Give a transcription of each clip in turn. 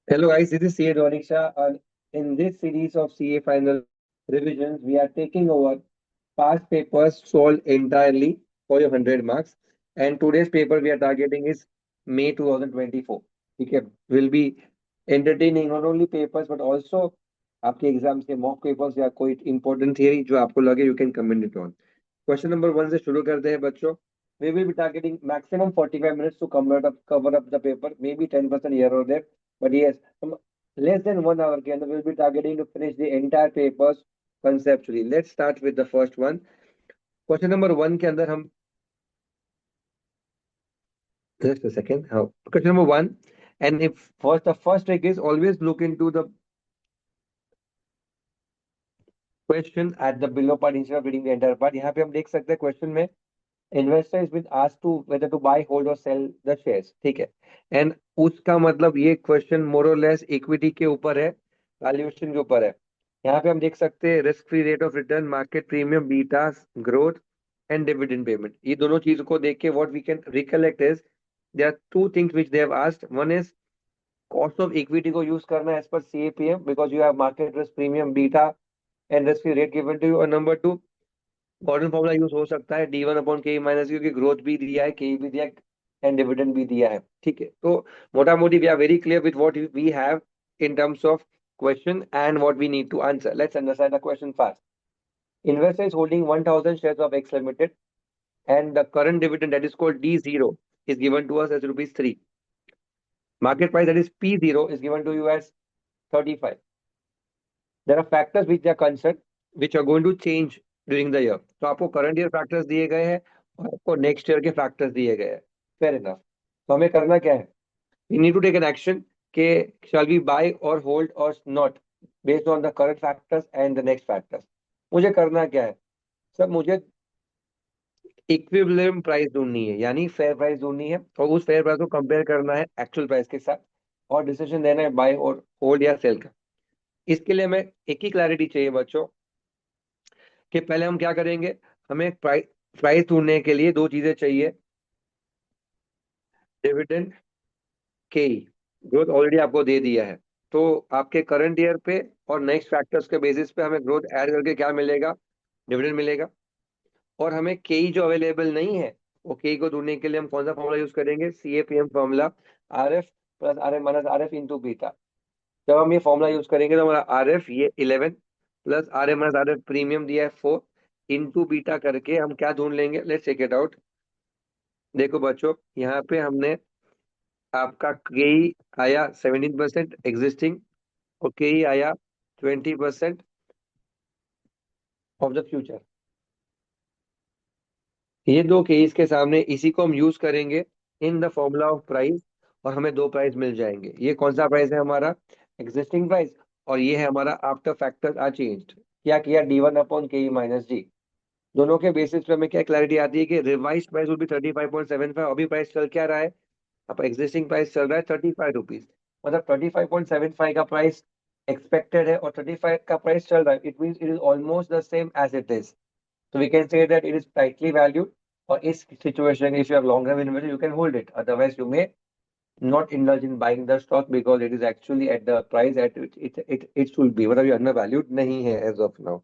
Hello guys, this is CA Doniksha. In this series of CA final revisions, we are taking over past papers solved entirely for your 100 marks. And today's paper we are targeting is May 2024. ठीक है, will be entertaining not only papers but also आपके exams के mock papers या कोई important theory जो आपको लगे you can comment it on. Question number 1 से शुरू करते हैं बच्चों. We will be targeting maximum 45 minutes to cover up the paper, maybe 10% here or there. But yes, less than 1 hour के अंदर we'll be targeting to finish the entire papers conceptually. Let's start with the first one. Question number 1 के अंदर हम just a second. Question number 1, and if first the first trick is always look into the question at the below part instead of reading the entire part. यहाँ पे हम देख सकते हैं question में investor is been asked to whether to buy hold और sell the shares. ठीक है, एंड उसका मतलब ये क्वेश्चन मोर और लेस इक्विटी के ऊपर है, वैल्यूएशन के ऊपर है. यहाँ पे हम देख सकते हैं risk free rate of return, market premium, beta, growth and dividend payment. ये दोनों चीजों को देख के what we can recollect is there are two things which they have asked. One is cost of equity को यूज करना as per CAPM because you have market risk premium, beta and risk free rate given to you. और number 2, Gordon formula use हो सकता है D1 upon के minus, क्योंकि growth भी दिया है, के भी दिया है एंड डिविडेंड भी दिया है. ठीक है, तो मोटा मोटी we are very clear with what we have in terms of question and what we need to answer. Let's understand the question fast. Investor is holding 1000 shares of X Limited and the current dividend that is called D0 is given to us as rupees 3. Market price that is P0 is given to you as 35. There are factors which are concerned which are going to change during the year. तो आपको current year factors दिए गए हैं और आपको next year के factors दिए गए हैं. Fair enough. तो हमें करना क्या है, we need to take an action के शैल वी बाय और होल्ड और not based on the current factors and the next factors. मुझे करना क्या है सर, मुझे इक्विलिब्रियम प्राइस ढूंढनी है, यानी फेयर प्राइस ढूंढनी है और उस फेयर प्राइस को कंपेयर करना है एक्चुअल प्राइस के साथ और डिसीजन देना है बाय और होल्ड या सेल का. इसके लिए हमें एक ही क्लैरिटी चाहिए बच्चों कि पहले हम क्या करेंगे. हमें प्राइस ढूंढने के लिए दो चीजें चाहिए, डिविडेंड, के. ग्रोथ ऑलरेडी आपको दे दिया है, तो आपके करंट ईयर पे और नेक्स्ट फैक्टर्स के बेसिस पे हमें ग्रोथ ऐड करके क्या मिलेगा, डिविडेंड मिलेगा. और हमें के जो अवेलेबल नहीं है वो के को ढूंढने के लिए हम कौन सा फॉर्मूला यूज करेंगे, CAPM formula, R F plus R F minus R F into beta. जब हम ये फॉर्मूला यूज करेंगे तो हमारा आर एफ ये 11 plus R F minus R F premium दिया है 4 इंटू बीटा करके हम क्या ढूंढ लेंगे. Let's check it out. देखो बच्चों, यहाँ पे हमने आपका के आया 17% एग्जिस्टिंग और के आया 20% ऑफ द फ्यूचर. ये दो केस के सामने इसी को हम यूज करेंगे in the formula of price और हमें दो प्राइस मिल जाएंगे. ये कौन सा प्राइस है हमारा, एग्जिस्टिंग प्राइस, और ये है हमारा आफ्टर फैक्टर्स आर चेंज्ड. क्या किया, D1 अपॉन के माइनस जी. दोनों के बेसिस पे हमें क्या क्लैरिटी आती है कि रिवाइज प्राइस विल बी 35.75. अभी प्राइस चल क्या रहा है, अब एग्जिस्टिंग प्राइस चल रहा है 35 रुपीज, मतलब 35.75 का प्राइस एक्सपेक्टेड है और 35 का प्राइस चल रहा है. It means it is almost the same as it is. So we can say that it is tightly valued. Or is situation if you have long term invested, you can hold it. Otherwise, you may not indulge in buying the stock because it is actually at the price at which it should be. मतलब ये undervalued नहीं है as of now.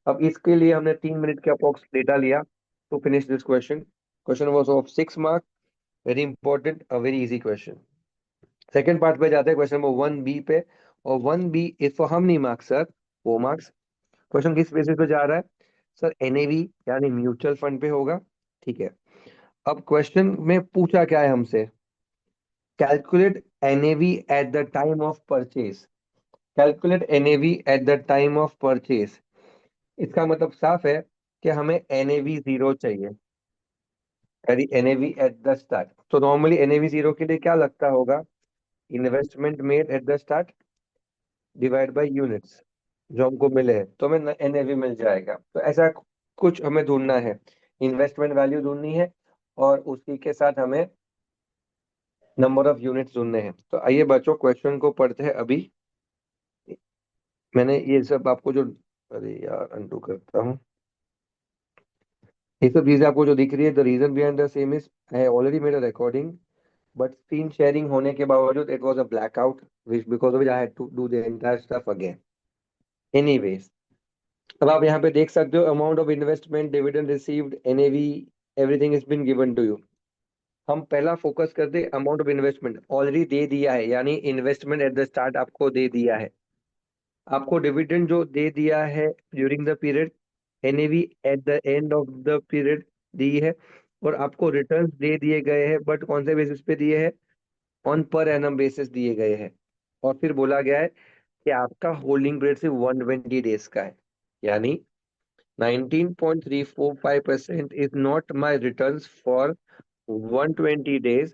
अब इसके लिए हमने 3 minute का approx data लिया to finish this question. Question was of 6 mark. Very important, a very easy question. Second part पे जाते हैं क्वेश्चन नंबर 1B पे. और 1B is for how many marks sir, 4 marks. Question किस basis पे जा रहा है सर, एनएवी यानी म्यूचुअल फंड पे होगा. ठीक है, अब क्वेश्चन में पूछा क्या है हमसे, calculate NAV at the time of purchase. Calculate NAV at the time of purchase. इसका मतलब साफ है कि हमें एनएवी 0 चाहिए, यानी एनएवी एट द स्टार्ट. तो नॉर्मली एनएवी 0 के लिए क्या लगता होगा, investment made at the start divide by units जो हमको मिले हैं, तो हमें एनएवी मिल जाएगा. तो ऐसा कुछ हमें ढूंढना है, इन्वेस्टमेंट वैल्यू ढूंढनी है और उसी के साथ हमें नंबर ऑफ यूनिट्स ढूंढने हैं. तो आइए बच्चों क्वेश्चन को पढ़ते हैं. अभी मैंने ये सब आपको जो, अरे यार अनडू करता हूँ, ये सब चीजें आपको जो दिख रही है, the reason behind the same is I already made a recording but screen sharing होने के बावजूद it was a blackout which because of which I had to do the entire stuff again. Anyways, अब आप यहाँ पे देख सकते हो amount of investment, dividend received, NAV, everything is been given to you. हम पहला फोकस करते अमाउंट ऑफ इन्वेस्टमेंट, ऑलरेडी दे दिया है, यानी इन्वेस्टमेंट एट द स्टार्ट आपको दे दिया है। आपको डिविडेंड जो दे दिया है during the period, NAV at the end of the period दी है, और आपको रिटर्न्स दे दिए गए हैं, बट कौन से बेसिस पे दिए हैं? ऑन पर एनम बेसिस दिए गए हैं। और फिर बोला गया है कि आपका होल्डिंग पीरियड सिर्फ 120 डेज का है, यानी 19.345% is not my returns for 120 days,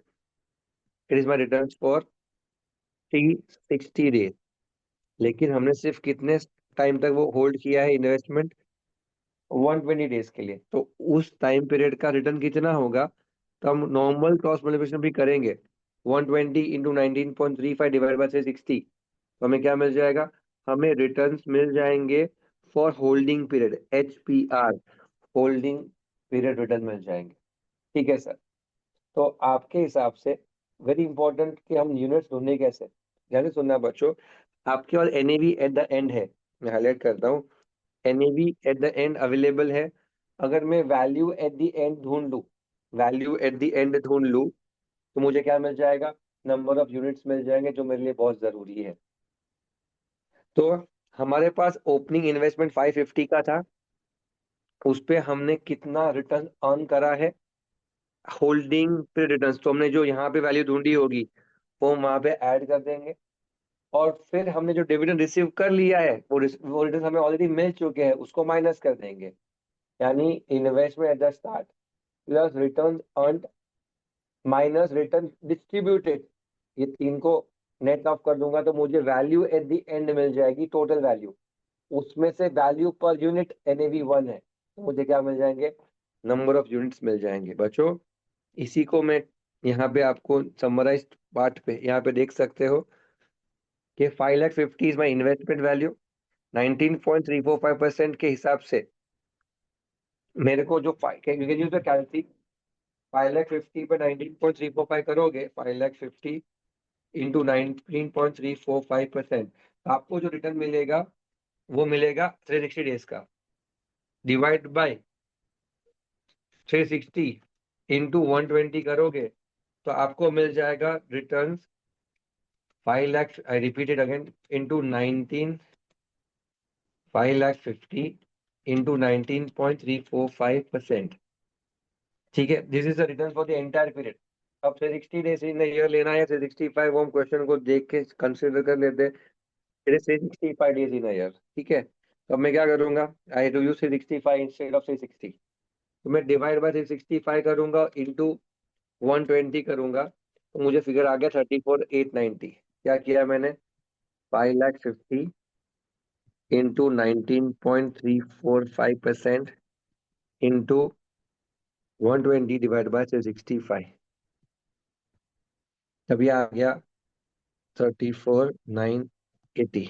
it is my returns for 360 days। लेकिन हमने सिर्फ कितने टाइम तक वो होल्ड किया है इन्वेस्टमेंट? 120 डेज के लिए। तो उस टाइम पीरियड का रिटर्न कितना होगा? तो हम नॉर्मल क्रॉस मल्टीप्लिकेशन भी करेंगे, 120 इंटू 19.35 डिवाइड बाय 360, तो हमें क्या मिल जाएगा? हमें रिटर्न्स मिल जाएंगे for holding period, HPR, holding period return मिल जाएंगे। ठीक है सर। तो आपके हिसाब से वेरी इंपॉर्टेंट कि हम यूनिट्स ढूंढने कैसे, ध्यान से सुनना बच्चों। आपके पास एनएवी एट द एंड है, मैं हाईलाइट करता हूँ, NAV at the and available है। अगर मैं वैल्यू एट द एंड ढूंढ लूँ, वैल्यू एट द एंड ढूंढ लूँ, तो मुझे क्या मिल जाएगा? नंबर ऑफ यूनिट्स मिल जाएंगे, जो मेरे लिए बहुत जरूरी है। तो हमारे पास ओपनिंग इन्वेस्टमेंट 550 का था, उस पे हमने कितना रिटर्न अर्न करा है? होल्डिंग पे रिटर्न, तो हमने जो यहाँ पे वैल्यू ढूंढी होगी वो हम वहां पे ऐड कर देंगे। और फिर हमने जो डिविडेंड रिसीव कर लिया है वो रिटर्न हमें ऑलरेडी मिल चुके हैं, उसको माइनस कर देंगे। यानी investment at the start plus return earn minus return distributed, ये तीन को नेट ऑफ कर दूंगा तो मुझे वैल्यू एट द एंड मिल जाएगी, टोटल वैल्यू। उसमें से वैल्यू पर यूनिट एनएवी 1 है, तो मुझे क्या मिल जाएंगे? नंबर ऑफ यूनिट्स मिल जाएंगे बच्चों। इसी को मैं यहाँ पे आपको समराइज पार्ट पे यहाँ पे देख सकते हो कि 5,50,000 इज माई इन्वेस्टमेंट वैल्यू। 19.345% के हिसाब से मेरे को जो कैलसी 5,50,000 पे 19.345 करोगे, 5,50,000 इंटू 19.345%, आपको जो रिटर्न मिलेगा वो मिलेगा 360 डेज का, डिवाइड बाय 360 इंटू 120 करोगे तो आपको मिल जाएगा return 5 lakh, I repeated again, into 5,50,000 into 19.345%। ठीक है, this is the return for the entire period. अब 360 डेज इन ईयर लेना है, 365, वो हम क्वेश्चन को देख के कंसिडर कर लेते हैं। It is 365 days in year. ठीक है, तो अब मैं क्या करूंगा? आई टू यूज 365 इंस्टेड ऑफ 360, तो मैं डिवाइड बाय 365 करूंगा, इंटू 120 करूंगा, तो मुझे फिगर आ गया 34,890। क्या किया मैंने? 5,50,000 इंटू 19.345% इंटू 120 डिवाइड बाय 365, तभी आ गया 34,980।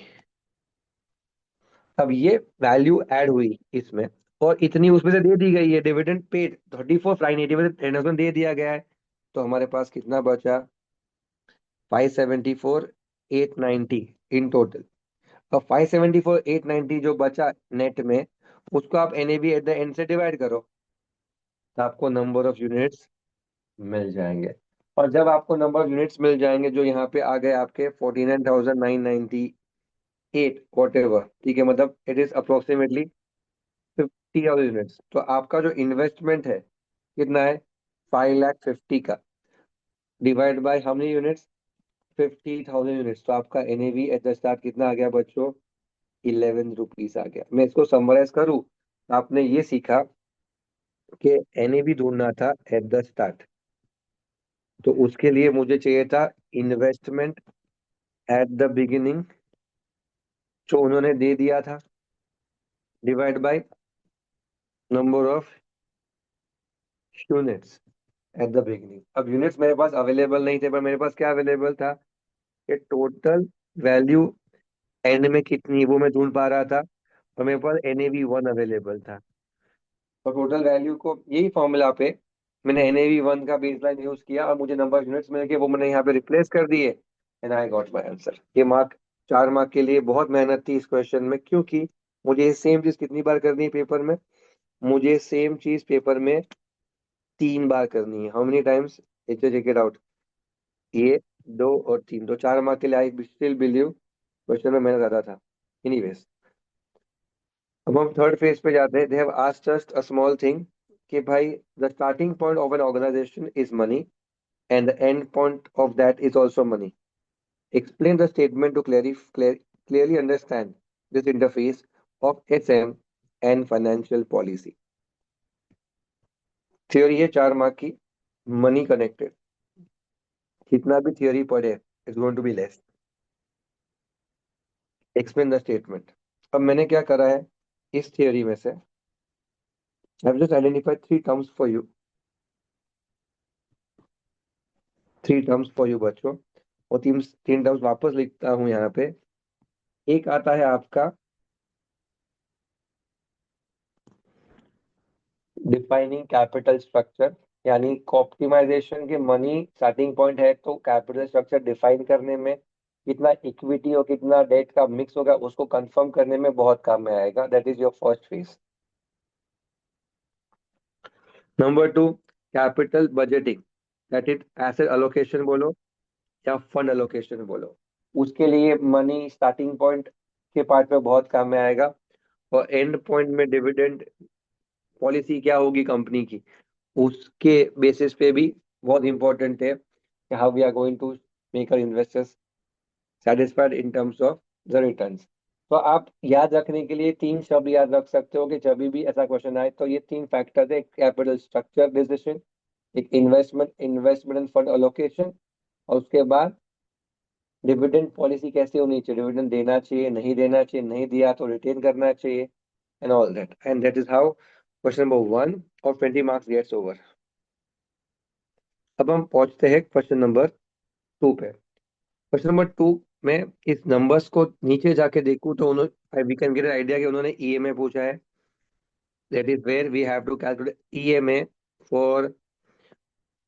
अब ये वैल्यू ऐड हुई इसमें, और इतनी उसमें से दे दी गई है, डिविडेंड पेड 34,980 में से दे दिया गया है, तो हमारे पास कितना बचा? 574,890 इन टोटल। अब 574,890 जो बचा नेट में, उसको आप एनएवी एट द एंड से डिवाइड करो, तो आपको नंबर ऑफ यूनिट्स मिल जाएंगे। और जब आपको नंबर ऑफ यूनिट्स मिल जाएंगे जो यहाँ पे आ गए आपके 49,998 वॉट एवर, ठीक है, मतलब इट इज अप्रोक्सीमेटली 50,000 यूनिट्स। तो आपका जो इन्वेस्टमेंट है कितना है? 5,50,000 का, divide by how many units? 50,000 units. तो आपका एनएवी एट द स्टार्ट कितना आ गया बच्चों? 11 रुपीज आ गया। मैं इसको समराइज करूँ, आपने ये सीखा कि एनएवी ढूंढना था एट द स्टार्ट, तो उसके लिए मुझे चाहिए था इन्वेस्टमेंट एट द बिगिनिंग, जो उन्होंने दे दिया था, divide by number of units at the beginning. अब यूनिट्स मेरे पास अवेलेबल नहीं थे, पर मेरे पास क्या अवेलेबल था? कि टोटल वैल्यू एंड में कितनी, वो मैं ढूंढ पा रहा था, और मेरे पास एनएवी 1 अवेलेबल था। और टोटल वैल्यू को यही फॉर्मूला पे मैंने NAV1 का बेसलाइन यूज किया और मुझे नंबर ऑफ यूनिट्स मिल गए, वो मैंने यहाँ पे रिप्लेस कर दिए, and I got my answer. ये मार्क, 4 मार्क के लिए बहुत मेहनत थी इस क्वेश्चन में, क्योंकि मुझे सेम चीज कितनी बार करनी है पेपर में? मुझे सेम चीज पेपर में 3 बार करनी है। How many times? It check it out. ये 2 और 3, तो 4 मार्क के लिए आई स्टिल बिलीव क्वेश्चन में मेहनत ज्यादा था। एनीवेज, अब हम थर्ड फेज पे जाते हैं। They have asked just a small thing कि भाई, the starting point of an organisation is money and the end point of that is also money. Explain the statement to clearly understand this interface of SM and financial policy. Theory है 4 mark की, money connected, जितना भी theory पढ़े is going to be less. Explain the statement. अब मैंने क्या करा है, इस थ्योरी में से I have just identified 3 terms for you, 3 terms for you बच्चों, और तीन तीन टर्म्स वापस लिखता हूं यहाँ पे। एक आता है आपका डिफाइनिंग कैपिटल स्ट्रक्चर, यानी ऑप्टिमाइजेशन के मनी स्टार्टिंग पॉइंट है, तो कैपिटल स्ट्रक्चर डिफाइन करने में कितना इक्विटी और कितना डेट का मिक्स होगा उसको कंफर्म करने में बहुत काम में आएगा। That is your first phase. Number 2, capital budgeting, that is asset allocation बोलो या फंड अलोकेशन बोलो, उसके लिए मनी स्टार्टिंग पॉइंट के पार्ट में बहुत काम में आएगा। और एंड पॉइंट में डिविडेंड पॉलिसी क्या होगी कंपनी की, उसके बेसिस पे भी बहुत इंपॉर्टेंट है कि how we are going to make our investors satisfied in terms of the returns. तो आप याद रखने के लिए 3 शब्द याद रख सकते हो कि जब भी ऐसा क्वेश्चन आए तो ये 3 फैक्टर है: कैपिटल स्ट्रक्चर डिसीजन, एक इन्वेस्टमेंट एंड फंड अलोकेशन, और उसके बाद डिविडेंड पॉलिसी कैसे होनी चाहिए, डिविडेंड देना चाहिए, नहीं देना चाहिए, नहीं दिया तो रिटेन करना चाहिए, and all that. And that is how question number 1 और 20 मार्क्स गेट्स ओवर। अब हम पहुंचते हैं क्वेश्चन नंबर 2 पे। क्वेश्चन नंबर 2 में इस नंबर्स को नीचे जाके देखूं तो उन्होंने, we can get an idea कि उन्होंने EMA पूछा है। That is where we have to calculate EMA for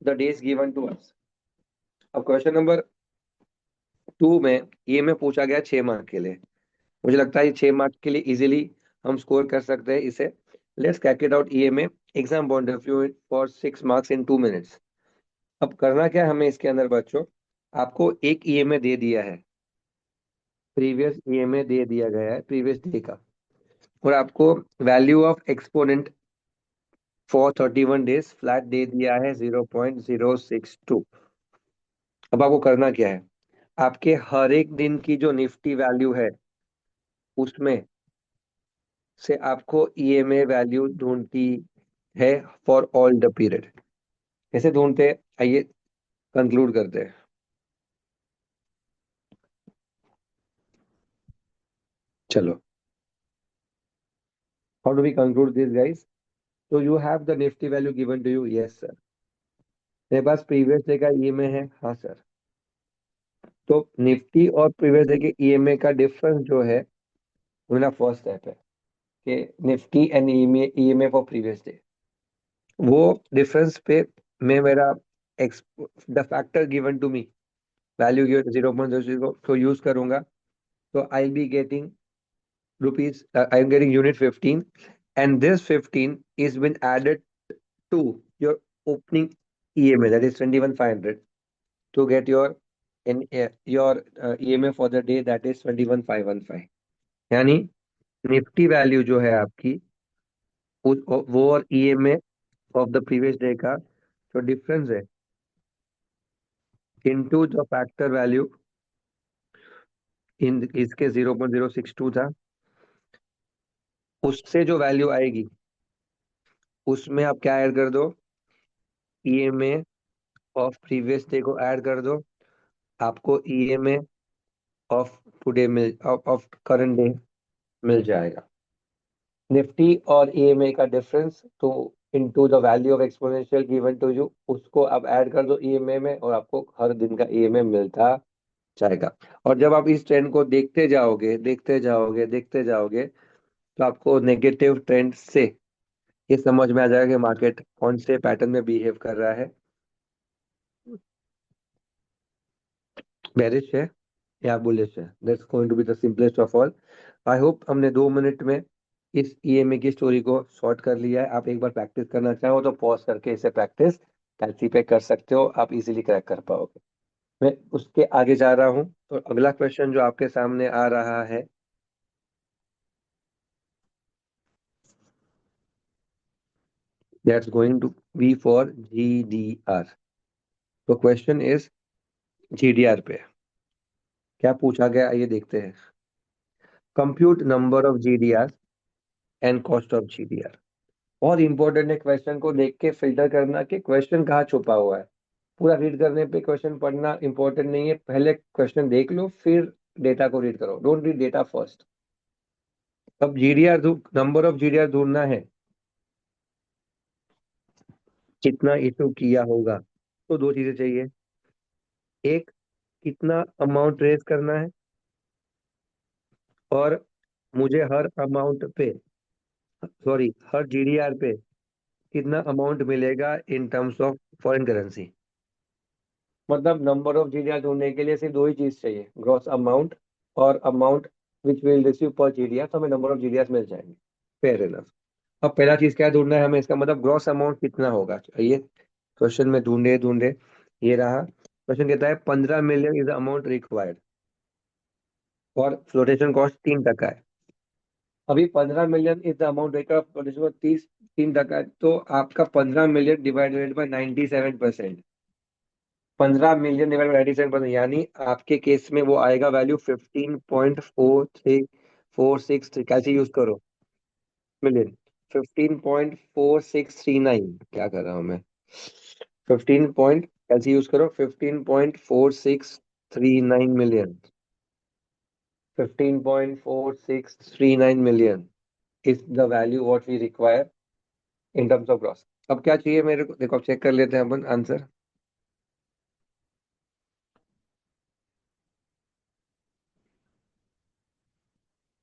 the days given to us. अब क्वेश्चन नंबर 2 में EMA पूछा गया 6 मार्क के लिए। मुझे लगता है ये 6 मार्क के लिए इजीली हम स्कोर कर सकते हैं इसे। Let's calculate out EMA exam point of view for 6 marks in 2 minutes. अब करना क्या है हमें इसके अंदर बच्चों, आपको एक EMA दे दिया है, प्रीवियस EMA दे दिया गया है प्रीवियस डे का, और आपको value of exponent for 31 days flat दे दिया है 0.062। अब आपको करना क्या है, आपके हर एक दिन की जो निफ्टी वैल्यू है उसमें से आपको EMA वैल्यू ढूंढती है फॉर ऑल द पीरियड। कैसे ढूंढते हैं, आइए कंक्लूड करते हैं। चलो, how do we conclude this guys? तो you have the Nifty value given to you, yes sir. मेरे पास प्रीवियस डे का EMA है, हाँ सर। तो निफ्टी और प्रीवियस डे के EMA का डिफरेंस जो है वो मेरा फर्स्ट स्टेप है कि Nifty and EMA for previous day, वो डिफरेंस पे मैं मेरा the factor given to me, value given 0.00 को यूज करूंगा। तो आई be getting rupees, I am getting unit 15, and this 15 is been added to your opening EMA, that is 21,500, to get your EMA for the day, that is 21,515। यानी Nifty value जो है आपकी वो और EMA of the previous day का जो difference है into जो फैक्टर वैल्यू इन इसके 0.062 था, उससे जो वैल्यू आएगी उसमें आप क्या ऐड कर दो, EMA ऑफ प्रीवियस डे को ऐड कर दो, आपको EMA ऑफ टुडे मिल ऑफ करंट डे मिल जाएगा। निफ्टी और EMA का डिफरेंस तो into the value of exponential given to you, उसको आप ऐड कर दो EMA में, और आपको हर दिन का EMA मिलता जाएगा। और जब आप इस ट्रेंड को देखते जाओगे देखते जाओगे देखते जाओगे, तो आपको नेगेटिव ट्रेंड से ये समझ में आ जाएगा कि मार्केट कौन से पैटर्न में बिहेव कर रहा है, बेरिश है या बुलिश है। That's going to be the simplest of all. I hope हमने 2 मिनट में इस ईएमए की स्टोरी को शॉर्ट कर लिया है। आप एक बार प्रैक्टिस करना चाहो तो पॉज करके इसे प्रैक्टिस कैलसी पे कर सकते हो, आप इजीली क्रैक कर पाओगे। मैं उसके आगे जा रहा हूँ, तो अगला क्वेश्चन जो आपके सामने आ रहा है, that's going to be for GDR. तो क्वेश्चन इज जीडीआर पे क्या पूछा गया, ये देखते हैं। Compute number of GDR and cost of GDR. बहुत इंपॉर्टेंट है क्वेश्चन को देख के फिल्टर करना कि क्वेश्चन कहाँ छुपा हुआ है। पूरा रीड करने पे क्वेश्चन पढ़ना इंपॉर्टेंट नहीं है, पहले क्वेश्चन देख लो फिर डेटा को रीड करो, डोंट रीड डेटा फर्स्ट। अब जीडीआर, नंबर ऑफ जीडीआर ढूंढना है, कितना इशू किया होगा। तो दो चीजें चाहिए, एक कितना अमाउंट रेज करना है, और मुझे हर अमाउंट पे, सॉरी हर जीडीआर पे कितना अमाउंट मिलेगा इन टर्म्स ऑफ फॉरेन करेंसी। मतलब नंबर ऑफ जीडीआर ढूंढने के लिए सिर्फ दो ही चीज चाहिए, ग्रॉस अमाउंट और अमाउंट विच विल रिसीव पर जीडीआर, तो हमें नंबर ऑफ जीडीआर मिल जाएंगे। Fair enough. अब पहला चीज क्या ढूंढना है हमें, इसका मतलब ग्रॉस अमाउंट कितना होगा। ये क्वेश्चन में ढूंढे ढूंढे ये रहा। क्वेश्चन कहता है 15 million is the amount required और फ्लोटेशन कॉस्ट 3% है। अभी 15 million is the amount required, flotation cost 3% है, तो आपका 15 million divided by 97%, 15 million divide by 97%, यानी आपके केस में वो आएगा वैल्यू 15.4346। कैसे यूज करो, मिलियन, 15.4639, क्या कर रहा हूँ मैं, 15 पॉइंट, कैसे यूज करो, 15.4639 million, 15.4639 million is the value what we require in terms of gross. अब क्या चाहिए मेरे को, देखो चेक कर लेते हैं अपन आंसर।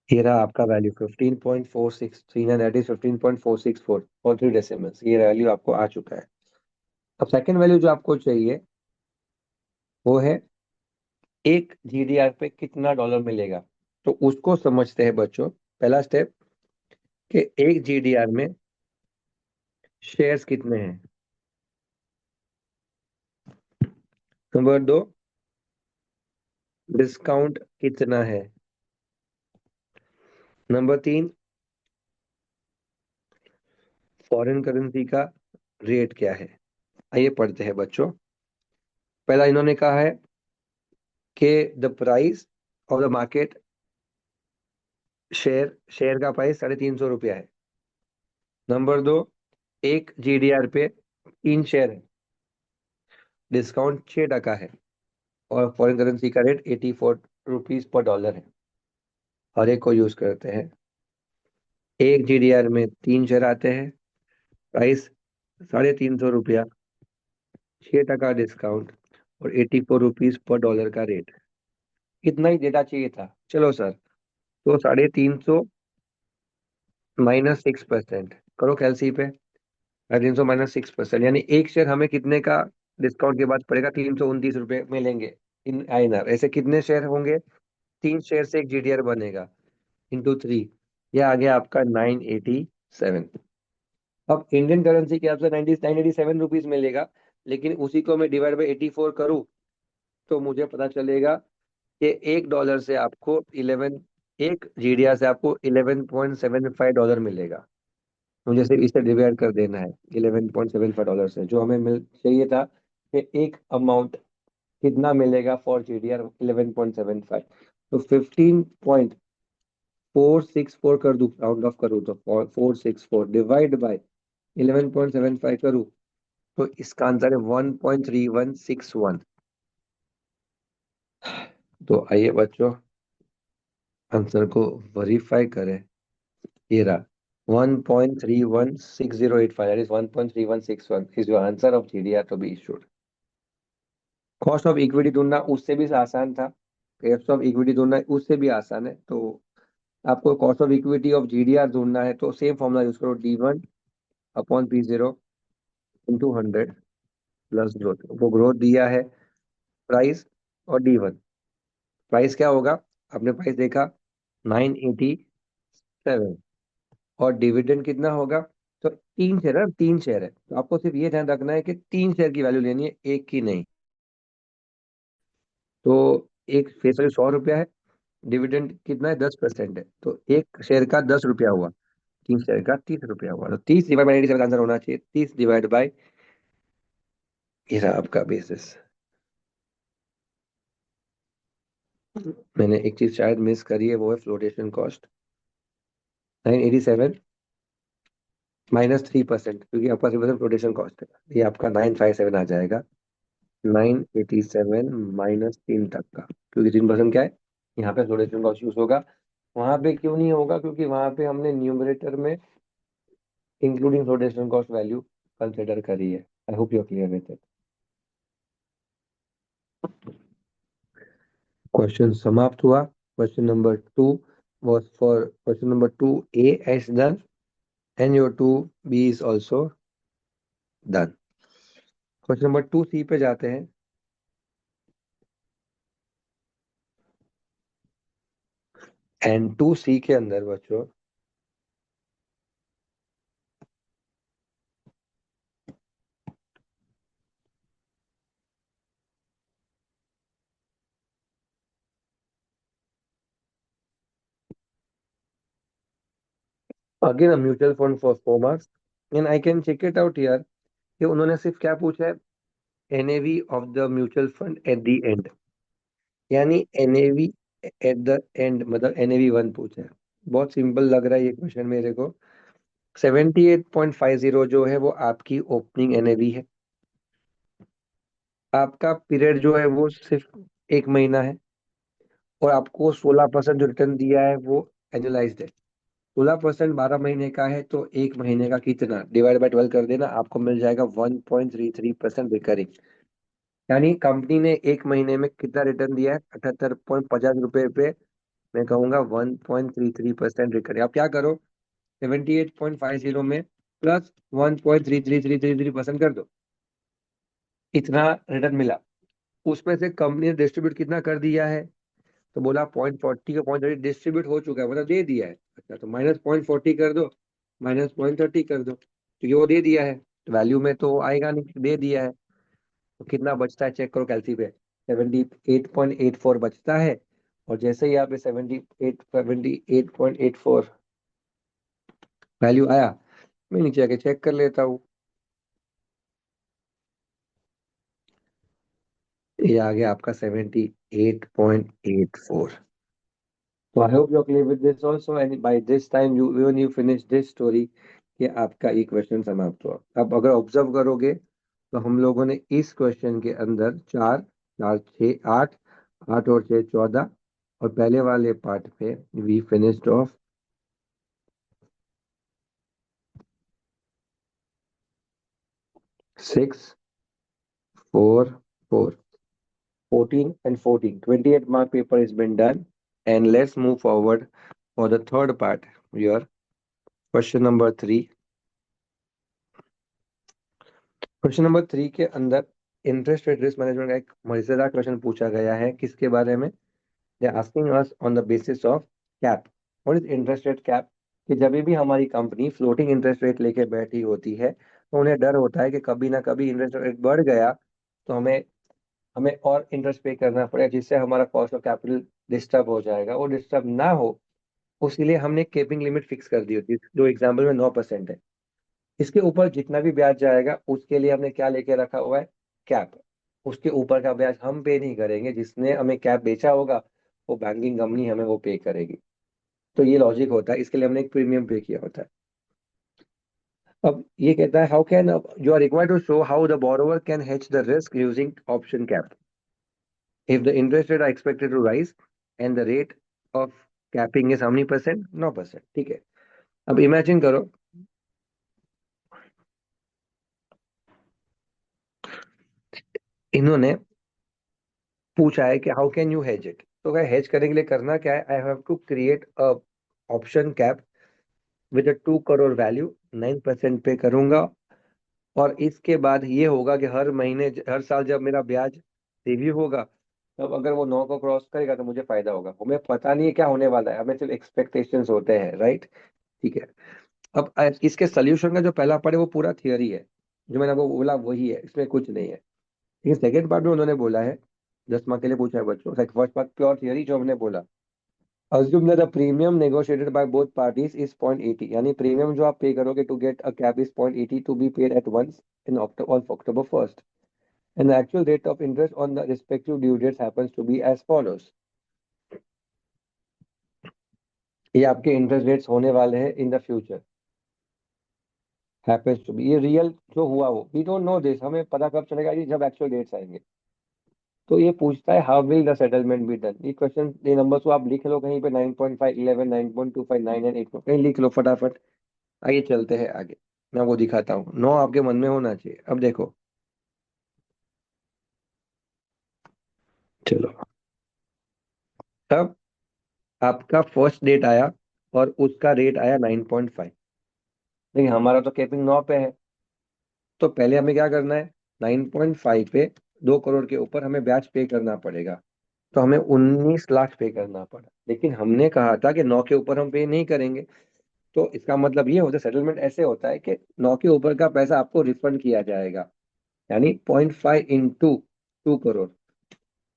ये रहा आपका वैल्यू 15.4639, दैट इज 15.464 और 3 डेसिमल्स, ये वैल्यू आपको आ चुका है। अब सेकंड वैल्यू जो आपको चाहिए वो है एक जीडीआर पे कितना डॉलर मिलेगा। तो उसको समझते हैं बच्चों। पहला स्टेप कि एक जीडीआर में शेयर्स कितने हैं। नंबर दो, डिस्काउंट कितना है। नंबर तीन, फॉरेन करेंसी का रेट क्या है। आइए पढ़ते हैं बच्चों। पहला इन्होंने कहा है कि the price of the market, share share का प्राइस 350 रुपया है। नंबर दो, एक जीडीआर पे 3 शेयर है, डिस्काउंट 6% है, और फॉरेन करेंसी का रेट 84 रुपीज पर डॉलर है। हर एक को यूज करते हैं। एक जीडीआर में 3 शेयर आते हैं, प्राइस 350 रुपया, 6% डिस्काउंट, और 84 रुपीज पर डॉलर का रेट। इतना ही डेटा चाहिए था। चलो सर, तो 350 - 6% करो कैलसी पे। 350 - 6%, यानी एक शेयर हमें कितने का डिस्काउंट के बाद पड़ेगा, 329 रुपये मिलेंगे इन आईएनआर। ऐसे कितने शेयर होंगे, 3 शेयर से एक जीडीआर बनेगा, इंटू 3, यह आ गया आपका 987। अब इंडियन करेंसी के हिसाब से 987 रुपीज मिलेगा, लेकिन उसी को मैं डिवाइड बाई 84 करूँ तो मुझे पता चलेगा कि $1 से आपको 11, एक जीडीआर से आपको 11.75 डॉलर मिलेगा। मुझे सिर्फ इसे डिवाइड कर देना है 11.75 डॉलर से, जो हमें मिल चाहिए था कि एक अमाउंट कितना मिलेगा फॉर जीडीआर 11.75। तो 15.464 कर दूं, राउंड ऑफ करूँ तो 464 डिवाइड बाय 11.75 करूँ तो इसका आंसर है 1.3161। तो आइए बच्चों आंसर को वेरीफाई करें। ये रहा 1.316085, that is 1.3161 is your answer of GDR to be issued। Cost of equity ढूंढना उससे भी आसान था, कॉस्ट ऑफ इक्विटी ढूंढना उससे भी आसान है। तो आपको cost of equity of GDR ढूंढना है तो सेम फॉर्मूला यूज करो, D1 upon P0 into 100 plus growth. वो ग्रोथ दिया है प्राइस और D1। प्राइस क्या होगा? आपने प्राइस देखा 987, और डिविडेंड कितना होगा? तो 3 शेयर है, 3 शेयर है, तो आपको सिर्फ ये ध्यान रखना है कि 3 शेयर की वैल्यू लेनी है, एक की नहीं। तो एक फेस वैल्यू 100 रुपया है, डिविडेंड कितना है? 10% है, तो एक शेयर का 10 रुपया हुआ, 3 शेयर का 30 रुपया हुआ। तो 30 डिवाइड बाई 87 आंसर होना चाहिए, 30 डिवाइड बाई, ये रहा आपका बेसिस। मैंने एक चीज शायद मिस करी है, वो है फ्लोटेशन कॉस्ट। 987 -3%, क्योंकि आपका 3% फ्लोटेशन कॉस्ट है, ये आपका 957 आ जाएगा। 987 -3 तक का, क्योंकि 3% क्या है, यहाँ पे फ्लोटेशन कॉस्ट यूज होगा। वहां पे क्यों नहीं होगा? क्योंकि वहां पे हमने न्यूमरेटर में including flotation cost value consider करी है। I hope you are clear with it. Question समाप्त हुआ। Question number 2 was for question number 2A is done, and your 2B is also done. Question number 2C पे जाते हैं। And 2C के अंदर बच्चों again a mutual fund for 4 marks, and I can check it out here कि उन्होंने सिर्फ क्या पूछा है, NAV of the mutual fund at the end, यानी एनएवी एट द एंड, मतलब NAV 1 पूछा है। बहुत सिंपल लग रहा है ये क्वेश्चन मेरे को। 78.50 जो है वो आपकी ओपनिंग NAV है। आपका पीरियड जो है वो सिर्फ 1 महीना है, और आपको 16% जो रिटर्न दिया है वो एनुअलाइज्ड है। 16% 12 महीने का है, तो 1 महीने का कितना, डिवाइड बाय 12 कर देना, आपको मिल जाएगा 1.33% रिकरिंग। यानी कंपनी ने 1 महीने में कितना रिटर्न दिया है? 78.50 रुपए पे। मैं कहूंगा 1.33% रिकरिंग। आप क्या करो, 78.50 में प्लस 1.3333% कर दो, इतना रिटर्न मिला। उसमें से कंपनी ने डिस्ट्रीब्यूट कितना कर दिया है? तो बोला 0.40 का 0.30 डिस्ट्रीब्यूट हो चुका है, मतलब दे दिया है। अच्छा, तो -0.40 कर दो, -0.30 कर दो, क्योंकि वो दे दिया है, वैल्यू में तो आएगा नहीं, दे दिया है। तो कितना बचता है चेक करो कैलसी पे, 78.84 बचता है। और जैसे ही यहाँ पे 78.84 वैल्यू आया, मैं नीचे आके चेक कर लेता हूँ, ये आ गया आपका 78.84। So I hope you're clear with this also, and by this time you when you finish this story, कि आपका ये क्वेश्चन समाप्त हुआ। अब अगर ऑब्जर्व करोगे तो हम लोगों ने इस क्वेश्चन के अंदर 4 4 6 8, 8 और 6 14, और पहले वाले पार्ट पे we finished of 6 4 4, 14 and 14, 28 mark paper has been done, and let's move forward for the third part, your question number 3। Question number 3 के अंदर इंटरेस्ट रेट रिस्क मैनेजमेंट का एक मजेदार क्वेश्चन पूछा गया है। किसके बारे में? They asking us on the basis of cap. What is interest rate cap? कि जब भी हमारी कंपनी फ्लोटिंग इंटरेस्ट रेट लेके बैठी होती है, तो उन्हें डर होता है कि कभी ना कभी इंटरेस्ट रेट बढ़ गया तो हमें हमें और इंटरेस्ट पे करना पड़ेगा, जिससे हमारा कॉस्ट ऑफ कैपिटल डिस्टर्ब हो जाएगा। वो डिस्टर्ब ना हो, उसके लिए हमने केपिंग लिमिट फिक्स कर दी होती है, जो एग्जाम्पल में 9% है। इसके ऊपर जितना भी ब्याज जाएगा उसके लिए हमने क्या लेके रखा हुआ है? कैप। उसके ऊपर का ब्याज हम पे नहीं करेंगे, जिसने हमें कैप बेचा होगा वो बैंकिंग कंपनी हमें वो पे करेगी। तो ये लॉजिक होता है, इसके लिए हमने एक प्रीमियम पे किया होता है। अब ये कहता है, how can you are required to show how the borrower can hedge the risk using option cap if the interest rate are expected to rise and the rate of capping is how many percent? 9%। ठीक है, अब imagine करो, इन्होंने पूछा है कि how can you hedge it. तो क्या हेज करने के लिए करना क्या है? I have to create a option cap with a 2 crore value 9% पे करूंगा, और इसके बाद ये होगा कि हर महीने हर साल जब मेरा ब्याज रिव्यू होगा, तब अगर वो 9 को क्रॉस करेगा तो मुझे फायदा होगा। हमें पता नहीं है क्या होने वाला है, हमें सिर्फ एक्सपेक्टेशंस होते हैं, राइट। ठीक है। अब इसके सोल्यूशन का जो पहला पार्ट है वो पूरा थियरी है, जो मैंने आपको बोला वही है, इसमें कुछ नहीं है। लेकिन सेकेंड पार्ट में उन्होंने बोला है, 10 मार्क के लिए पूछा है बच्चों, फर्स्ट पार्ट प्योर थियरी जो हमने बोला, assume that the premium negotiated by both parties is 0.80, यानी प्रीमियम जो आप पे करोगे to get a cap is 0.80 to be paid at once in October 1st, and the actual rate of interest on the respective due dates happens to be as follows. ये आपके interest rates होने वाले हैं in the future, happens to be, ये real जो हुआ वो, we don't know this, हमें पता कब चलेगा ये जब एक्चुअल डेट्स आएंगे। तो ये पूछता है how will the settlement be done, ये क्वेश्चन, ये नंबर्स को आप लिख लो कहीं पे, 9.5, 11, 9.25, 9 एंड 8, कहीं लिख लो फटाफट। आइए चलते हैं आगे, मैं वो दिखाता हूँ, 9 आपके मन में होना चाहिए। अब देखो, चलो, तब आपका फर्स्ट डेट आया और उसका रेट आया 9.5। देखिए हमारा तो कैपिंग 9 पे है, तो पहले हमें क्या करना है, 9.5 पे 2 करोड़ के ऊपर हमें ब्याज पे करना पड़ेगा। तो हमें 19 लाख पे करना पड़ा, लेकिन हमने कहा था कि 9 के ऊपर हम पे नहीं करेंगे। तो इसका मतलब ये होता है, सेटलमेंट ऐसे होता है कि 9 के ऊपर का पैसा आपको रिफंड किया जाएगा, यानी 0.5 इंटू 2 करोड़,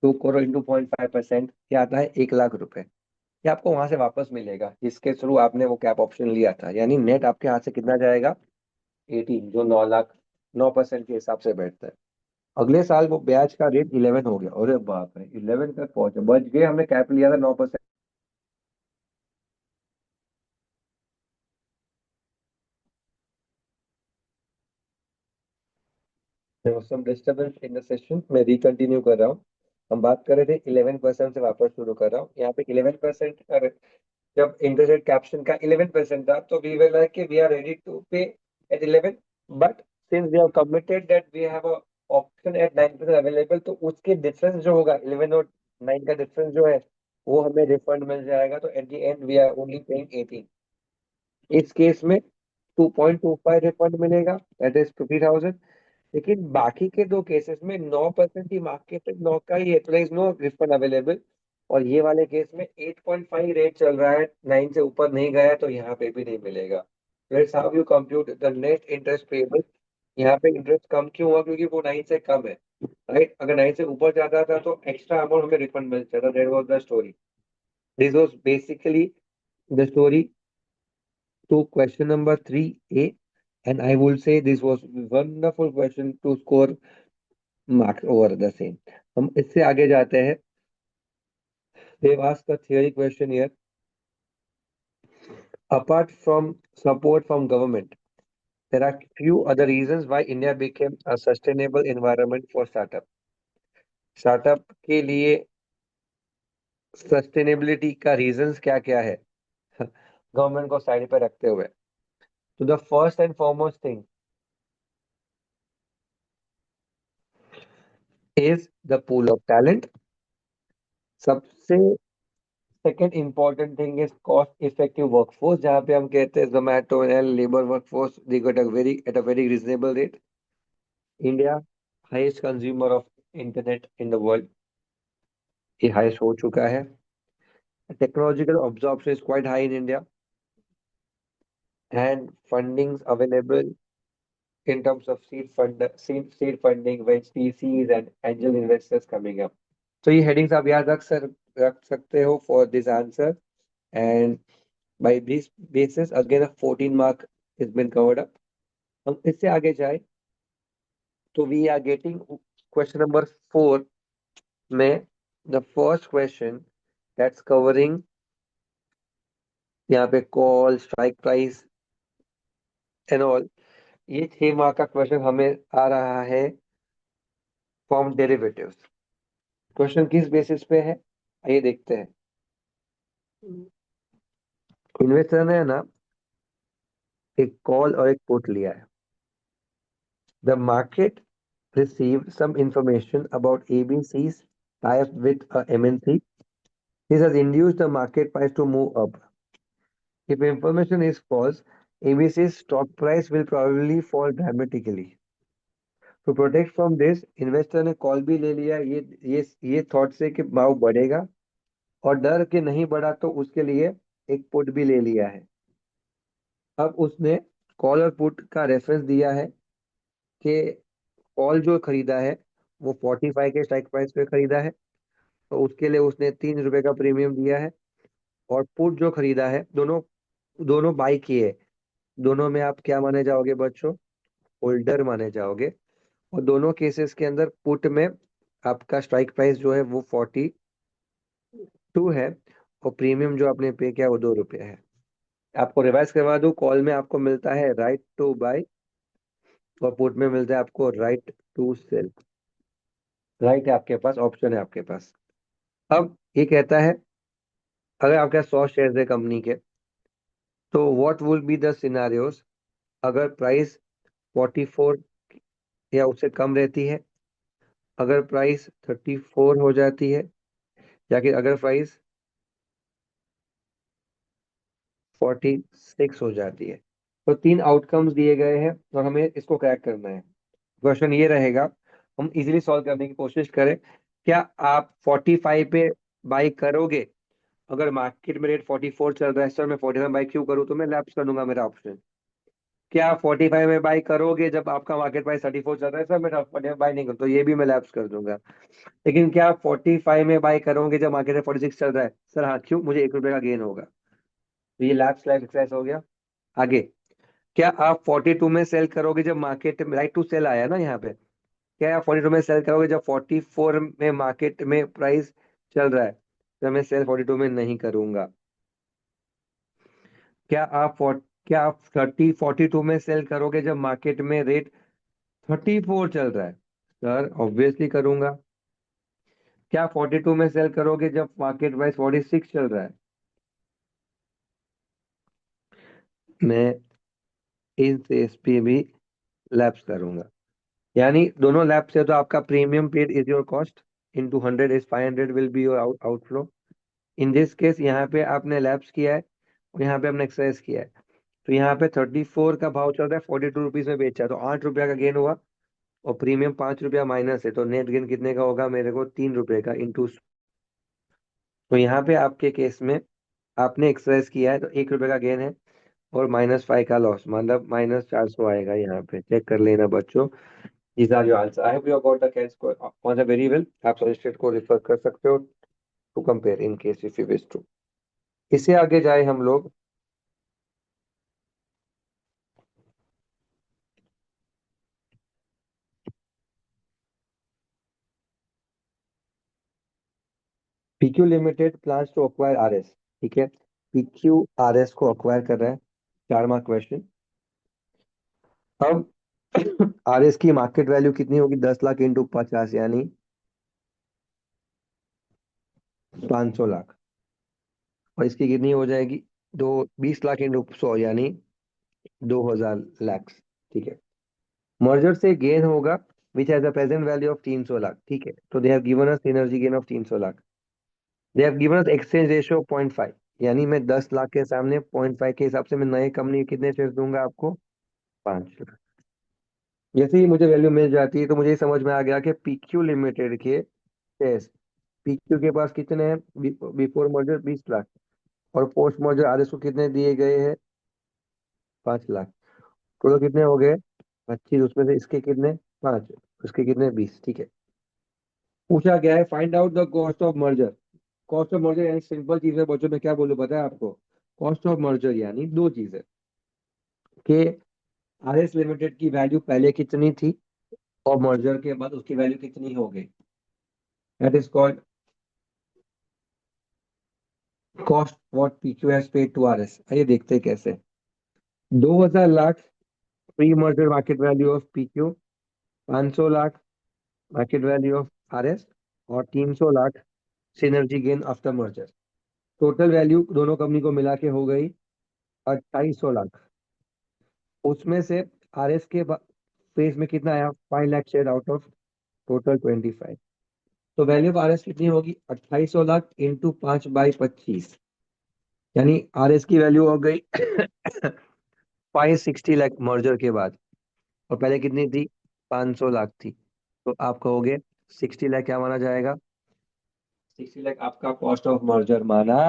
2 करोड़ इंटू 0.5% क्या आता है, 1 लाख रुपए। ये आपको वहां से वापस मिलेगा जिसके थ्रू आपने वो कैप ऑप्शन लिया था, यानी नेट आपके हाथ से कितना जाएगा, 18, जो 9 लाख 9% के हिसाब से बैठता है। अगले साल वो ब्याज का रेट 11 हो गया, अरे बाप रे, 11 तक पहुंचे, बच गए, हमने कैप लिया था 9%। There was some disturbance in the session, मैं रिकंटिन्यू कर रहा हूँ। हम बात कर रहे थे 11% से, वापस शुरू कर रहा हूँ। यहाँ पे 11% का, जब इंटरेस्ट रेट कैप्शन का 11% था, तो we were like we are ready to pay at 11, but since we have committed that we have a option at 9% available, तो उसके डिफरेंस जो होगा 11 और 9 का डिफरेंस जो है, वो हमें रिफंड मिल जाएगा। तो at the end we are only paying 18। इस केस में 2.25 रिफंड मिलेगा, दैट इज 50,000। लेकिन बाकी के दो केसेस में 9% ही मार्केट, 9 का ही है, तो इज नो रिफंड अवेलेबल। और ये वाले केस में 8.5 रेट चल रहा है, 9 से ऊपर नहीं गया, तो यहाँ पे भी नहीं मिलेगा। Let's how you compute the net interest payable. यहाँ पे इंटरेस्ट कम क्यों हुआ, क्योंकि वो 9 से कम है, राइट। अगर 9 से ऊपर जाता था तो एक्स्ट्रा अमाउंट हमें रिफंड मिल जाता, that was the story. This was basically the story to question number 3A, and I would say this was wonderful question to score marks over the same. हम इससे आगे जाते हैं। They've asked a theory question here. Apart from support from government, there are few other reasons why India became a sustainable environment for startup. Startup के लिए sustainability का reasons क्या क्या है, गवर्नमेंट को साइड पे रखते हुए। तो the first and foremost thing is the pool of talent. सबसे second important thing is cost effective workforce, जहाँ पे हम कहते हैं Zomato and labour workforce they get a very at a very reasonable rate. India highest consumer of internet in the world, ये highest हो चुका है। Technological absorption is quite high in India, and fundings available in terms of seed funding, VCs and angel investors coming up. तो ये headings आप याद रख सकते हो for this answer. And by this basis again a 14 mark has been covered up. हम इससे आगे जाए तो we are getting question number 4 में the first question that's covering यहाँ पे call strike price and all. ये 6 मार्क का क्वेश्चन हमें आ रहा है फ्रॉम डेरिवेटिव्स। क्वेश्चन किस बेसिस पे है, आइए देखते हैं। इन्वेस्टर ने ना एक कॉल और एक पुट लिया है। The market received some information about ABC's tie-up with a MNC. This has induced the market price to move up. If information is false, ABC's stock price will probably fall dramatically. To protect from this, investor ने call भी ले लिया ये thought से कि भाव बढ़ेगा, और डर के नहीं बढ़ा तो उसके लिए एक पुट भी ले लिया है। अब उसने कॉल और पुट का रेफरेंस दिया है कि कॉल जो खरीदा है वो 45 के स्ट्राइक प्राइस पे खरीदा है, तो उसके लिए उसने 3 रुपए का प्रीमियम दिया है। और पुट जो खरीदा है, दोनों दोनों बाई किए, दोनों में आप क्या माने जाओगे बच्चों? होल्डर माने जाओगे। और दोनों केसेस के अंदर पुट में आपका स्ट्राइक प्राइस जो है वो 42 है, और प्रीमियम जो आपने पे किया वो 2 रुपये है। आपको रिवाइज करवा दूं, कॉल में आपको मिलता है राइट टू बाय, और पुट में मिलता है आपको राइट टू सेल। राइट है आपके पास, ऑप्शन है आपके पास। अब ये कहता है, अगर आपके पास 100 शेयर है कंपनी के, तो what will be the scenarios अगर प्राइस 44 या उससे कम रहती है, अगर प्राइस 34 हो जाती है, या कि अगर प्राइस 46 हो जाती है। तो 3 आउटकम्स दिए गए हैं और हमें इसको क्रैक करना है। क्वेश्चन ये रहेगा, हम इजीली सॉल्व करने की कोशिश करें। क्या आप 45 पे बाई करोगे? अगर मार्केट में रेट 44 चल रहा है सर, मैं 45 बाई क्यों करूँ? तो मैं लैप्स कर दूंगा मेरा ऑप्शन। क्या आप 45 में बाई करोगे जब आपका मार्केट प्राइस 34 चल रहा है सर, मैं 45 बाई नहीं करूँ? तो ये भी मैं लैप्स कर दूंगा। लेकिन क्या आप 45 में बाई करोगे जब मार्केट में 46 चल रहा है सर? हाँ, क्यों? मुझे 1 रुपए का गेन होगा। तो ये लैप्स लाइफ एक्सरसाइज हो गया। आगे, क्या आप 42 में सेल करोगे जब मार्केट में राइट टू सेल आया ना यहाँ पे? क्या आप 42 में सेल करोगे जब 44 में मार्केट में प्राइस चल रहा है? तो मैं सेल 42 में नहीं करूंगा। क्या आप क्या आप 42 में सेल करोगे जब मार्केट में रेट 34 चल रहा है? सर ऑब्वियसली करूंगा। क्या 42 में सेल करोगे जब मार्केट प्राइस 46 चल रहा है? मैं इस पे भी लैप्स करूंगा। यानी दोनों लैप से तो आपका premium paid is your cost, in 200 is 500 will be your outflow. In this case यहाँ पे आपने लैप्स किया है और यहाँ पे आपने एक्सरसाइज किया है। तो यहाँ पे 34 का भाव चल रहा है, 42 रुपीज में बेचा है, तो 8 रुपया का गेन हुआ, और प्रीमियम 5 रुपया माइनस है, तो नेट गेन कितने का होगा मेरे को? 3 रुपए का इंटू। तो यहाँ पे आपके केस में आपने एक्सरसाइज किया है तो 1 रुपए का गेन है, और -5 का लॉस, मतलब -400 आएगा। यहाँ पे चेक कर लेना बच्चों। These are your answer. I hope you have got the credit score on the very well. आप सजेस्टेड को रेफर कर सकते हो to compare in case if you wish to. इससे आगे जाए हम लोग। PQ limited plans to acquire RS. ठीक है, पीक्यू आरएस को अक्वायर कर रहा है। 4 मार्क क्वेश्चन। अब आरएस की मार्केट वैल्यू कितनी होगी? 10 लाख इंटू 50, यानी 500 लाख। और इसकी कितनी हो जाएगी? 20 लाख इंटू 100, यानी 2000 लाख। ठीक है, मर्जर से गेन होगा which has a present value of 300 lakh. ठीक है, तो they have given us energy gain of 300 lakh. They have given us exchange ratio 0.5, यानी मैं 10 लाख के सामने 0.5 के हिसाब से मैं नए कंपनी के कितने शेयर दूंगा आपको? 5 लाख। जैसे ही मुझे वैल्यू मिल जाती है तो मुझे समझ में आ गया कि पीक्यू लिमिटेड के शेयर, पीक्यू के पास कितने हैं बिफोर मर्जर? 20 लाख। और पोस्ट मर्जर आरएस को कितने दिए गए हैं? 5 लाख। टोटल कितने हो गए? 25। उसमें से इसके कितने? 5। उसके कितने? 20। ठीक है, पूछा गया है find out the cost of merger. Cost of merger यानी सिंपल चीज है बच्चों, में क्या बोलूं पता है आपको? कॉस्ट ऑफ मर्जर यानी दो चीजें, कि आरएस लिमिटेड की वैल्यू पहले कितनी थी और मर्जर के बाद उसकी वैल्यू कितनी हो गई। That is called cost what PQ has paid to RS. आइए देखते हैं कैसे। 2000 lakh pre merger market value of PQ, 500 lakh market value of RS, और 300 lakh synergy gain after merger. Total value दोनों कंपनी को मिला के हो गई 2800 लाख। उसमें से आरएस के फेज में कितना आया? 5 lakh share out of total 25। तो वैल्यू ऑफ आरएस कितनी होगी? 2800 लाख इंटू 5/25, यानी आरएस की वैल्यू हो गई 560 लाख मर्जर के बाद, और पहले कितनी थी? 500 लाख थी। तो आप कहोगे 60 लाख क्या माना जाएगा? 60 लाख आपका कॉस्ट ऑफ मर्जर माना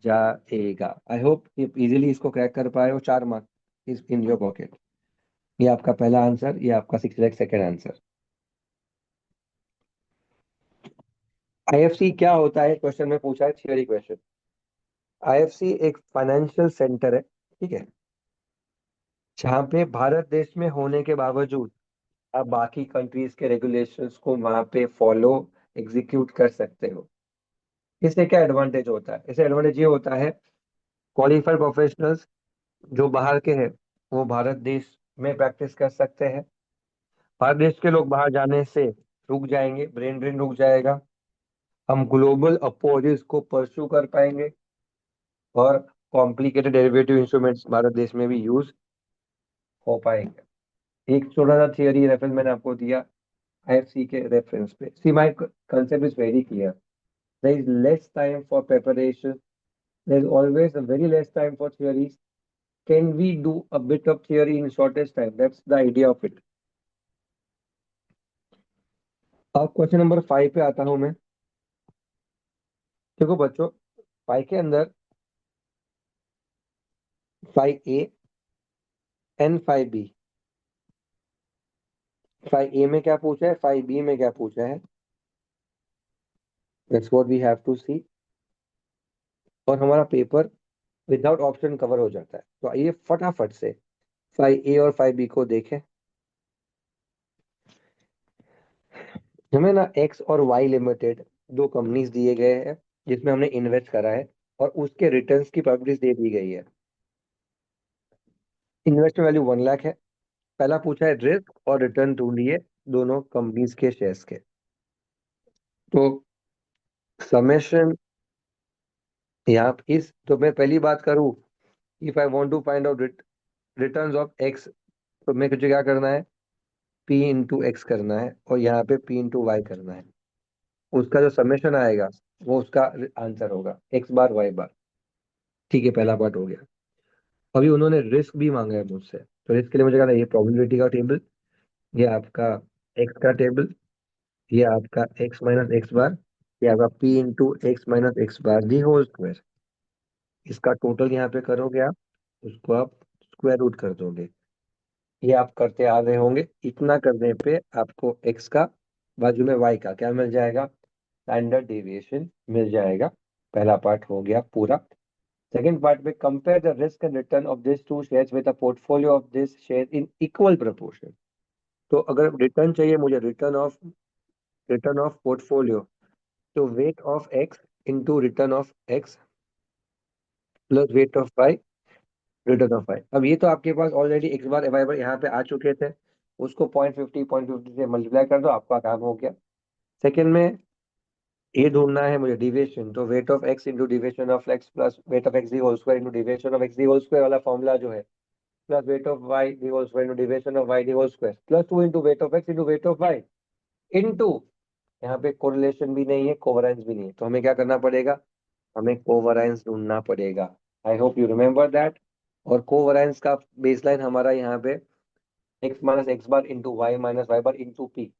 जाएगा। आई होप ये इजीली इसको क्रैक कर पाए हो। 4 mark is in your pocket. ये आपका पहला आंसर, ये आपका 60 लाख सेकेंड आंसर। आईएफसी क्या होता है, क्वेश्चन में पूछा है, थियरी क्वेश्चन। आईएफसी एक फाइनेंशियल सेंटर है, ठीक है, जहाँ पे भारत देश में होने के बावजूद आप बाकी कंट्रीज के रेगुलेशंस को वहां पे फॉलो एग्जीक्यूट कर सकते हो। इससे क्या एडवांटेज होता है? इससे एडवांटेज ये होता है, क्वालिफाइड प्रोफेशनल्स जो बाहर के हैं वो भारत देश में प्रैक्टिस कर सकते हैं। भारत देश के लोग बाहर जाने से रुक जाएंगे, ब्रेन ड्रेन रुक जाएगा। हम ग्लोबल अपोजिस को परस्यू कर पाएंगे, और कॉम्प्लिकेटेड डेरिवेटिव इंस्ट्रूमेंट्स भारत देश में भी यूज हो पाएंगे। एक छोटा सा थियरी रेफरेंस मैंने आपको दिया आईएफसी के रेफरेंस पे। See my concept is very clear. There is less time for preparation. There is always a very less time for theories. Can we do a bit of theory in shortest time? That's the idea of it. अब question number 5 पे आता हूं मैं। देखो बच्चों, 5 के अंदर 5A and 5B। 5A में क्या पूछा है, 5B में क्या पूछा है, that's what we have to see. और हमारा पेपर विदाउट ऑप्शन कवर हो जाता है। तो आइए फटाफट से 5A और 5B को देखें। हमें ना एक्स और वाई लिमिटेड दो कंपनीज दिए गए हैं जिसमें हमने इन्वेस्ट करा है, और उसके रिटर्न्स की प्रॉपर्टीज दे दी गई है। इन्वेस्टमेंट वैल्यू 1 लाख है। पहला पूछा है रिस्क और रिटर्न ढूंढिए दोनों कंपनीज के शेयर्स के। तो समेशन, यहाँ इस तो मैं पहली बात करूं, if I want to find out returns of X, तो मैं मुझे क्या करना है, पी इंटू एक्स करना है, और यहाँ पे पी इंटू वाई करना है। उसका जो समेशन आएगा वो उसका आंसर होगा, एक्स बार वाई बार। ठीक है, पहला पार्ट हो गया। अभी उन्होंने रिस्क भी मांगा है मुझसे, तो रिस्क के लिए मुझे कहना है ये प्रोबेबिलिटी का टेबल, ये आपका एक्स का टेबल, ये आपका एक्स माइनस एक्स बार, ये आपका P into X minus X bar the whole square. इसका टोटल यहाँ पे करोगे आप, उसको आप स्क्वायर रूट कर दोगे। ये आप करते आ रहे होंगे। इतना करने पे आपको एक्स का बाजू में वाई का क्या मिल जाएगा, स्टैंडर्ड डेविएशन मिल जाएगा। पहला पार्ट हो गया पूरा। सेकंड पार्ट में compare the risk and return of this two shares with a portfolio of this share in equal proportion. तो अगर रिटर्न चाहिए मुझे, रिटर्न ऑफ पोर्टफोलियो, तो weight of X into return of X plus weight of Y, return of Y. अब ये तो आपके पास already X bar Y bar यहाँ पे आ चुके थे, उसको 0.50 से मल्टीप्लाई कर दो, आपका काम हो गया। सेकंड में ये ढूंढना है मुझे डिविएशन, तो weight of X into deviation of X plus weight of X the whole square into deviation of X the whole square वाला फॉर्मूला जो है, plus weight of Y the whole square into deviation of Y the whole square plus 2 into weight of X into weight of Y into, यहाँ पे correlation भी नहीं है, कोवरेंस भी नहीं है, तो हमें क्या करना पड़ेगा, हमें कोवरेंस ढूंढना पड़ेगा। I hope you remember that. और कोवरेंस का बेसलाइन हमारा यहाँ पे X minus X bar into Y minus Y bar into P.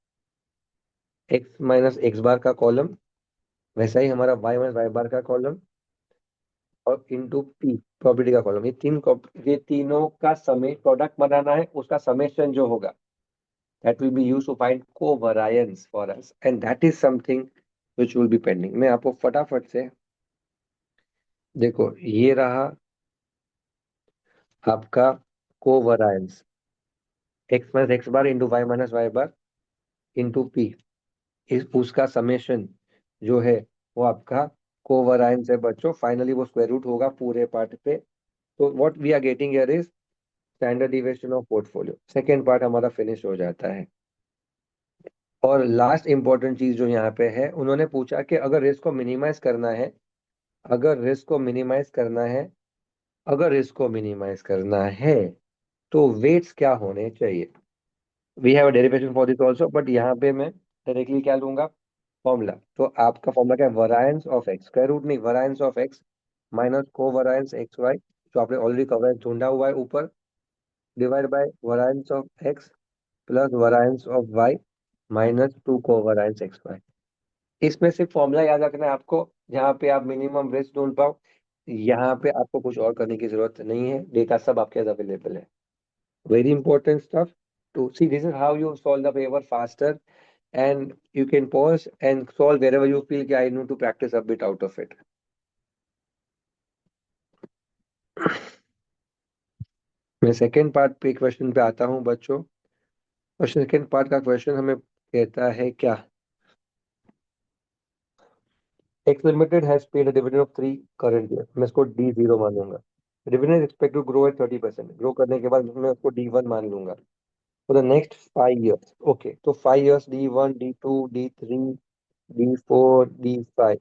X minus X bar का कॉलम, वैसा ही हमारा वाई माइनस वाई बार का कॉलम, और इंटू पी प्रॉपर्टी का कॉलम। ये तीनों का समय प्रोडक्ट बनाना है, उसका समेशन जो होगा that will be used to find covariance for us, and that is something which will be pending। मैं आपको फटाफट से देखो, ये रहा आपका कोवरायंस, x minus X bar into Y minus Y bar into P, इस उसका समेशन जो है वो आपका कोवरायंस है बच्चों। फाइनली वो स्क्वायर रूट होगा पूरे पार्ट पे। तो what we are getting here is standard deviation of portfolio. Second part हमारा फिनिश हो जाता है। और लास्ट इंपॉर्टेंट चीज जो यहाँ पे है, उन्होंने पूछा कि अगर रिस्क को मिनिमाइज करना है, अगर रिस्क को मिनिमाइज करना है, अगर रिस्क को मिनिमाइज करना है, तो वेट्स क्या होने चाहिए। We have a derivation for this also, but यहाँ पे मैं डायरेक्टली क्या लूंगा, फॉर्मूला। तो आपका फॉर्मूला क्या है, variance of X, square root नहीं, variance of X minus covariance X Y, जो आपने ऑलरेडी कवर ढूंढा हुआ है ऊपर, divide by variance of X plus variance of Y minus two covariance X Y. इसमें सिर्फ फॉर्मूला याद रखना है आपको, जहाँ पे आप मिनिमम रिस्क ढूंढ पाओ। यहाँ पे आपको कुछ और करने की जरूरत नहीं है, डेटा सब आपके पास अवेलेबल है। Very important stuff to see, this is how you solve the paper faster, and you can pause and solve wherever you feel कि I need to practice a bit out of it. मैं second part पे question पे आता हूँ बच्चों। Question second part का question हमें कहता है क्या, X Limited has paid a dividend of 3 current year, मैं इसको D0 मान लूंगा। Dividend is expected to grow at 30%, grow करने के बाद मैं उसको D1 मान लूंगा for the next 5 years। Okay, तो 5 years D1 D2 D3 D4 D5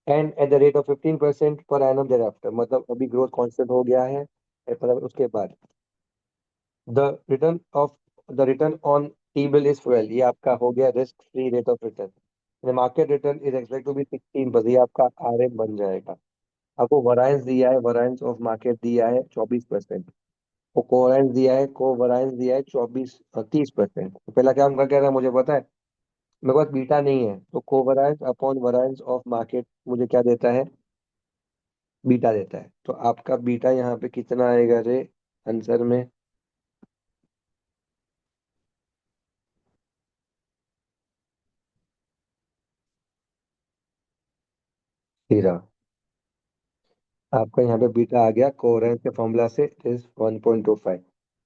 and at the rate of 15% per annum there after, मतलब अभी ग्रोथ कांस्टेंट हो गया है, मतलब उसके बाद the return of the return on T bill is 12, ये आपका हो गया risk free rate of return. Market return is expect to be 16%, ये आपका आरएम बन जाएगा। आपको वरायंस दिया है, वरायंस ऑफ मार्केट दिया है 24%, को कोवरायंस दिया है, को वरायंस दिया है 30%। तो पहला काम क्या कह रहा है मुझे पता है, मेरे पास बीटा नहीं है, तो कोवरायंस अपॉन वरायंस ऑफ मार्केट मुझे क्या देता है, बीटा देता है। तो आपका बीटा यहाँ पे कितना आएगा रे आंसर में, 13। आपका यहाँ पे बीटा आ गया कोहेरेंस के फॉर्मूला से इज 1.25।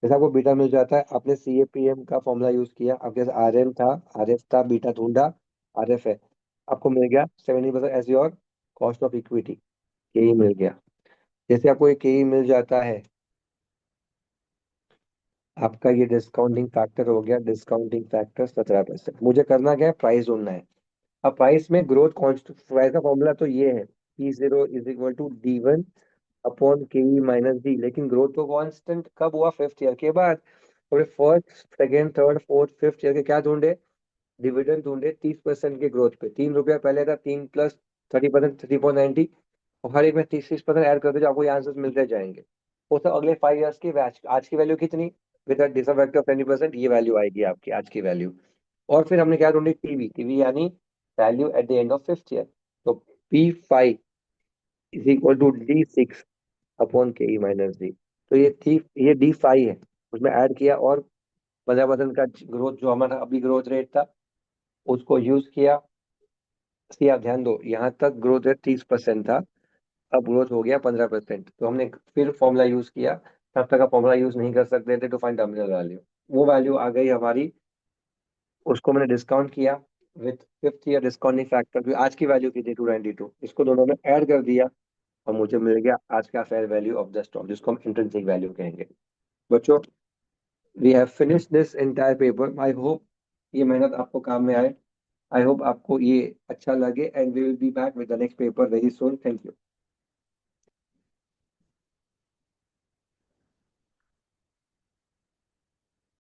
जैसे आपको बीटा मिल जाता है, आपने CAPM का फॉर्मूला यूज किया, आपके पास RM था, RF था, बीटा ढूंढा, RF है, आपको मिल गया 70% as your cost of equity, KE मिल गया। जैसे आपको ये KE मिल जाता है, आपका ये डिस्काउंटिंग फैक्टर हो गया, डिस्काउंटिंग फैक्टर 17%। मुझे करना क्या है, प्राइस ढूंढना है। अब प्राइस में ग्रोथ कांस्टेंट, प्राइस का फॉर्मूला तो ये है, P0 is equal to D1 upon KE minus D, लेकिन ग्रोथ तो कांस्टेंट कब हुआ, 5th ईयर के बाद। और first second third fourth 5th year के क्या ढूंढे, डिविडेंड ढूंढे 30% के ग्रोथ पे। 3 रुपया पहले था, 3 प्लस 30%, 3.90, और हर एक में 30-30% ऐड करते जाओ, आपको आंसर मिलते जाएंगे। वो सब अगले 5 ईयर्स की आज की वैल्यू कितनी, विद डिसअफेक्ट ऑफ 20%, ये वैल्यू आएगी आपकी आज की वैल्यू। और फिर हमने क्या ढूंढी, टीवी टीवी यानी value at the end of 5th year. तो P5 is equal to D6 upon KE minus D। तो ये D5 है, उसमें ऐड किया और 15% का ग्रोथ जो हमारा अभी ग्रोथ रेट था उसको यूज किया। सी आप ध्यान दो, यहाँ तक ग्रोथ रेट 30% था, अब ग्रोथ हो गया 15%, तो हमने फिर फॉर्मूला यूज किया। तब तक का फॉर्मूला यूज नहीं कर सकते थे टू फाइंड टर्मिनल वैल्यू, वो वैल्यू आ गई हमारी, उसको मैंने डिस्काउंट किया with 5th year discounting factor, जो आज की वैल्यू की थी 292, इसको दोनों में ऐड कर दिया और मुझे मिल गया आज का fair value of the stock, जिसको हम इंट्रिंसिक वैल्यू कहेंगे। बच्चों, we have finish this entire paper. I hope ये मेहनत आपको काम में आए, आई होप आपको ये अच्छा लगे, and we will be back with the next paper very soon. Thank you.